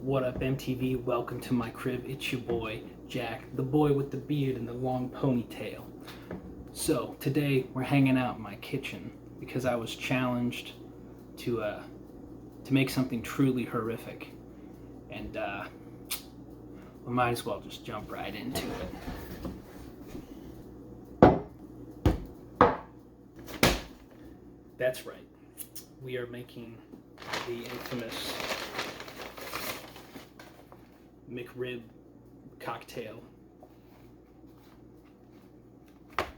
What up, MTV? Welcome to my crib. It's your boy, Jack, the boy with the beard and the long ponytail. So, today we're hanging out in my kitchen because I was challenged to make something truly horrific. And we might as well just jump right into it. That's right. We are making the infamous McRib cocktail,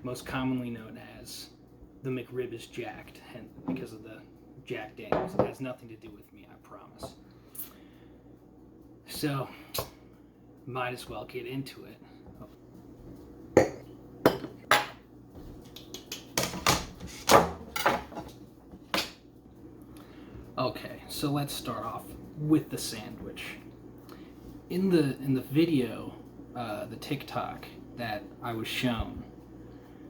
most commonly known as the McRib is jacked, because of the Jack Daniels. It has nothing to do with me, I promise. So, might as well get into it. Okay, so let's start off with the sandwich. In the video, the TikTok that I was shown,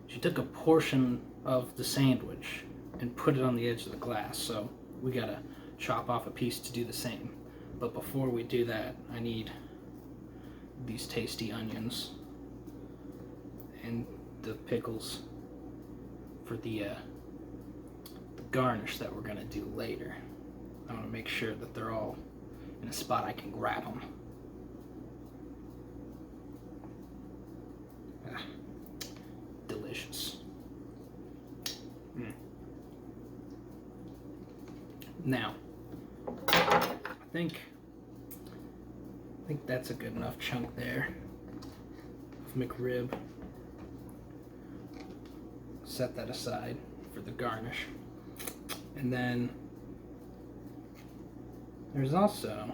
she took a portion of the sandwich and put it on the edge of the glass. So we gotta chop off a piece to do the same. But before we do that, I need these tasty onions and the pickles for the garnish that we're gonna do later. I want to make sure that they're all in a spot I can grab them. Delicious. Now, I think that's a good enough chunk there of McRib. Set that aside for the garnish. And then there's also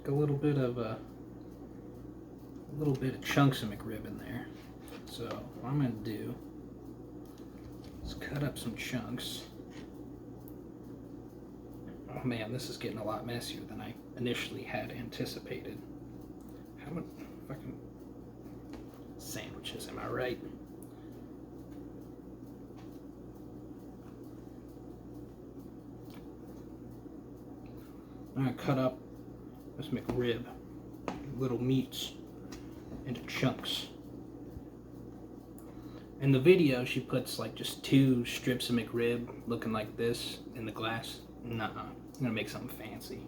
a little bit of chunks of McRib in there. So what I'm gonna do is cut up some chunks. Oh man, this is getting a lot messier than I initially had anticipated. How many fucking sandwiches, am I right? I'm gonna cut up this McRib, little meats, into chunks. In the video, she puts like just 2 strips of McRib looking like this in the glass. Nuh-uh. I'm gonna make something fancy.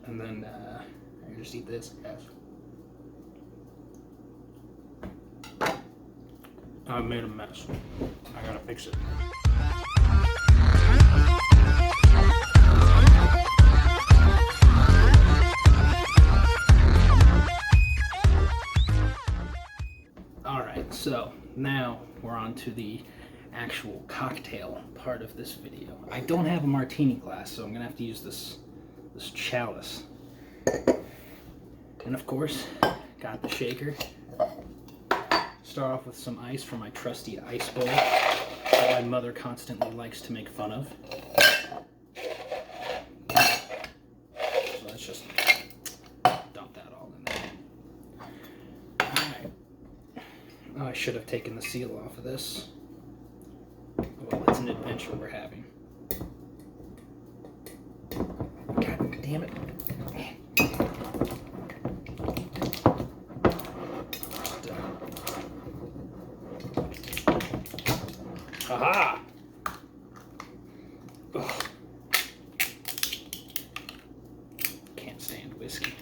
And then I just eat this, guys. I made a mess. I gotta fix it. Alright, so now we're on to the actual cocktail part of this video. I don't have a martini glass, so I'm gonna have to use this chalice. And of course, got the shaker. Start off with some ice from my trusty ice bowl that my mother constantly likes to make fun of. So let's just dump that all in there. Alright. Oh, I should have taken the seal off of this. Well, it's an adventure we're having. God damn it. Aha! Ugh. Can't stand whiskey.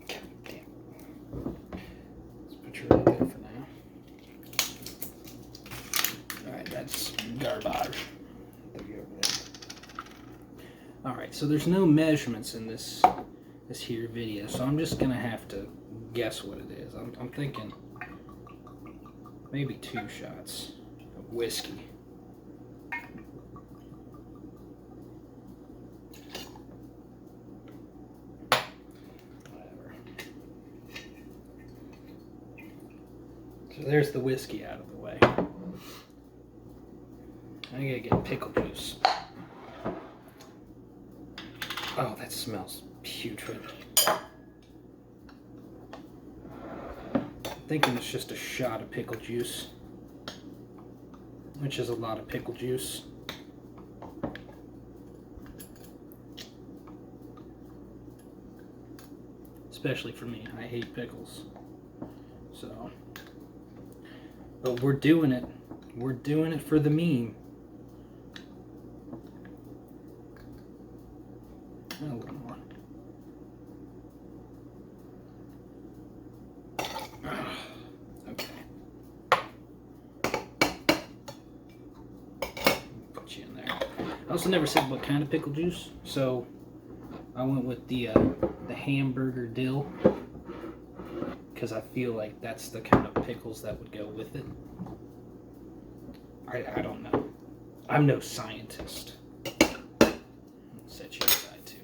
God damn. Let's put you right there for now. Alright, that's garbage. Alright, so there's no measurements in this here video, so I'm just gonna have to guess what it is. I'm thinking maybe 2 shots of whiskey. Whatever. So there's the whiskey out of the way. I gotta get pickle juice. Oh, that smells putrid. thinking it's just a shot of pickle juice. which is a lot of pickle juice. Especially for me, I hate pickles. So, but we're doing it. We're doing it for the meme. A little more. Okay. Put you in there. I also never said what kind of pickle juice, so I went with the hamburger dill, because I feel like that's the kind of pickles that would go with it. I don't know. I'm no scientist. I'll set you aside too.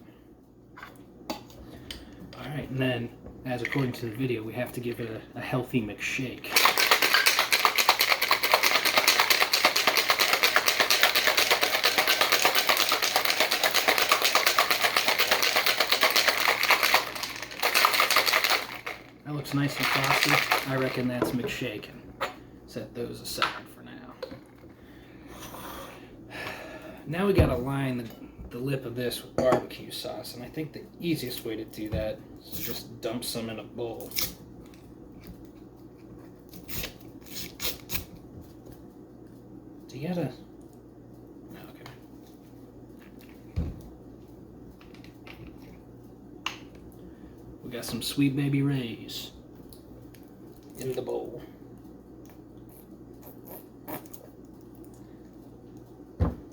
Alright, and then, as according to the video, we have to give it a healthy McShake. That looks nice and frosty. I reckon that's McShaken. Set those aside for now. Now we gotta line the lip of this with barbecue sauce, and I think the easiest way to do that is to just dump some in a bowl. So you gotta... Okay. We got some Sweet Baby Ray's in the bowl.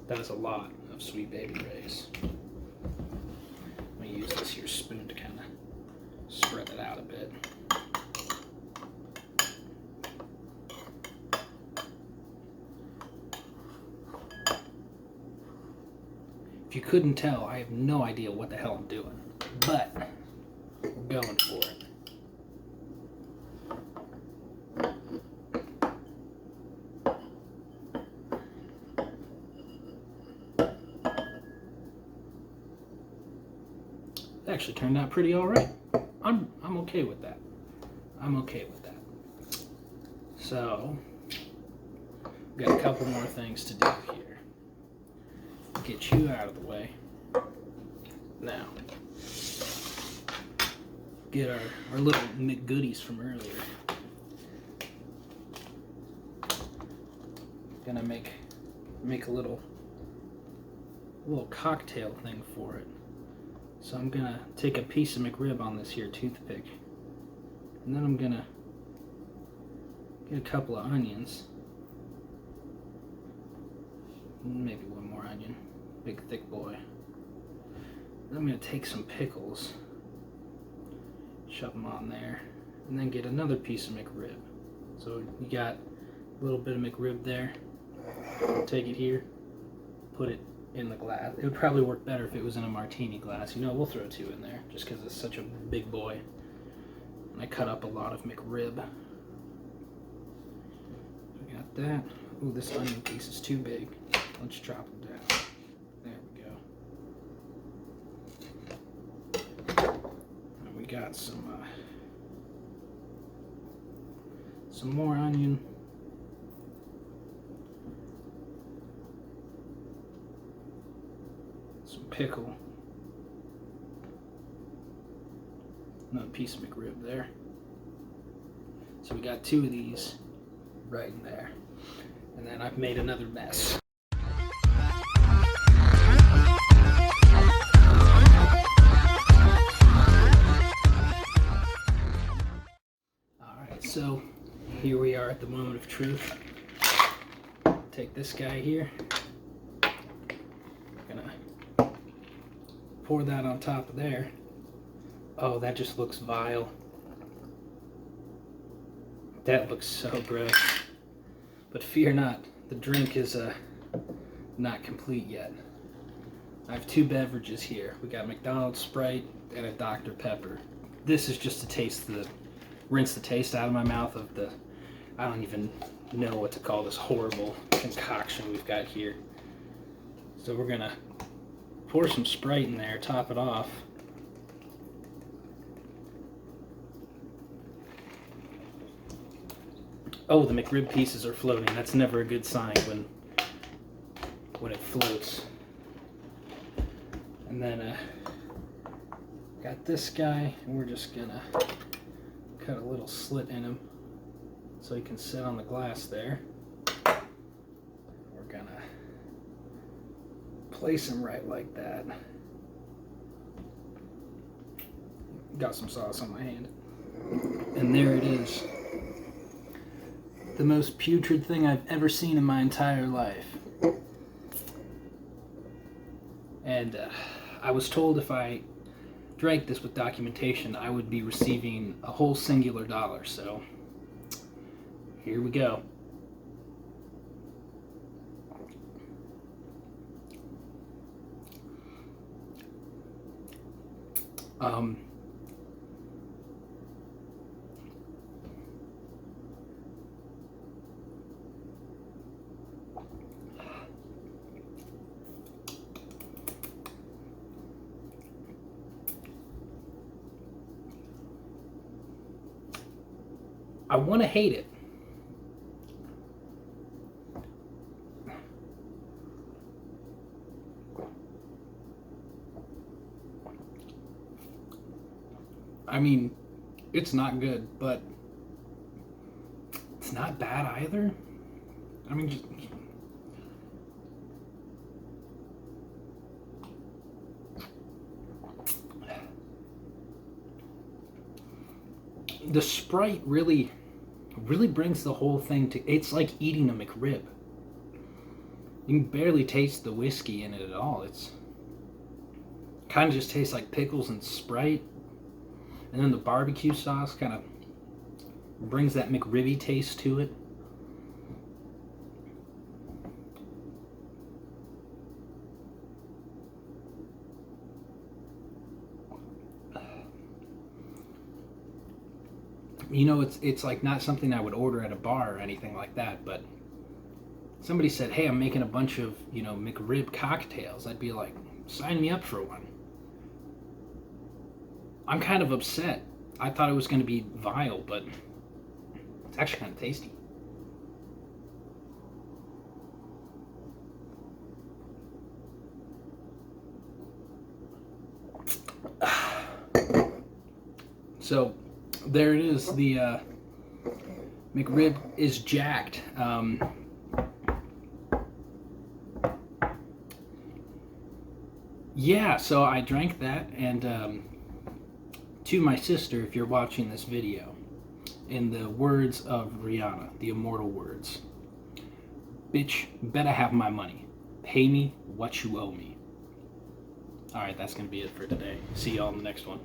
That is a lot of Sweet Baby Ray's. Let me use this here spoon to kind of spread it out a bit. If you couldn't tell, I have no idea what the hell I'm doing, but we're going for it. It actually turned out pretty all right. I'm okay with that. I'm okay with that. So, we've got a couple more things to do here. Get you out of the way. Now, get our little McGoodies from earlier. Gonna make a little cocktail thing for it. So I'm gonna take a piece of McRib on this here toothpick, and then I'm gonna get a couple of onions, maybe one more onion, big thick boy. Then I'm gonna take some pickles, shove them on there, and then get another piece of McRib. So you got a little bit of McRib there. Take it here, put it in the glass. It would probably work better if it was in a martini glass. You know, we'll throw two in there just because it's such a big boy. And I cut up a lot of McRib. We got that. Ooh, this onion piece is too big. Let's chop it down. There we go. And we got some more onion. Pickle. Another piece of McRib there. So we got two of these right in there. And then I've made another mess. Alright, so here we are at the moment of truth. Take this guy here. Pour that on top of there. Oh, that just looks vile. That looks so gross. But fear not, the drink is not complete yet. I have two beverages here. We got McDonald's Sprite and a Dr. Pepper. This is just to rinse the taste out of my mouth of the, I don't even know what to call this horrible concoction we've got here. So we're gonna pour some Sprite in there, top it off. Oh, the McRib pieces are floating. That's never a good sign when it floats. And then got this guy, and we're just gonna cut a little slit in him so he can sit on the glass there. We're gonna place him right like that. Got some sauce on my hand. And there it is. The most putrid thing I've ever seen in my entire life. And I was told if I drank this with documentation, I would be receiving a whole singular $1. So here we go. I want to hate it. I mean, it's not good, but it's not bad either. I mean, the Sprite really brings the whole thing to, it's like eating a McRib. You can barely taste the whiskey in it at all. It's kind of just tastes like pickles and Sprite. And then the barbecue sauce kind of brings that McRibby taste to it. You know, it's like not something I would order at a bar or anything like that, but somebody said, hey, I'm making a bunch of, McRib cocktails. I'd be like, sign me up for one. I'm kind of upset. I thought it was going to be vile, but it's actually kind of tasty. So there it is. The McRib is jacked. Yeah, so I drank that, and to my sister, if you're watching this video, in the words of Rihanna, the immortal words, bitch, better have my money. Pay me what you owe me. Alright, that's going to be it for today. See y'all in the next one.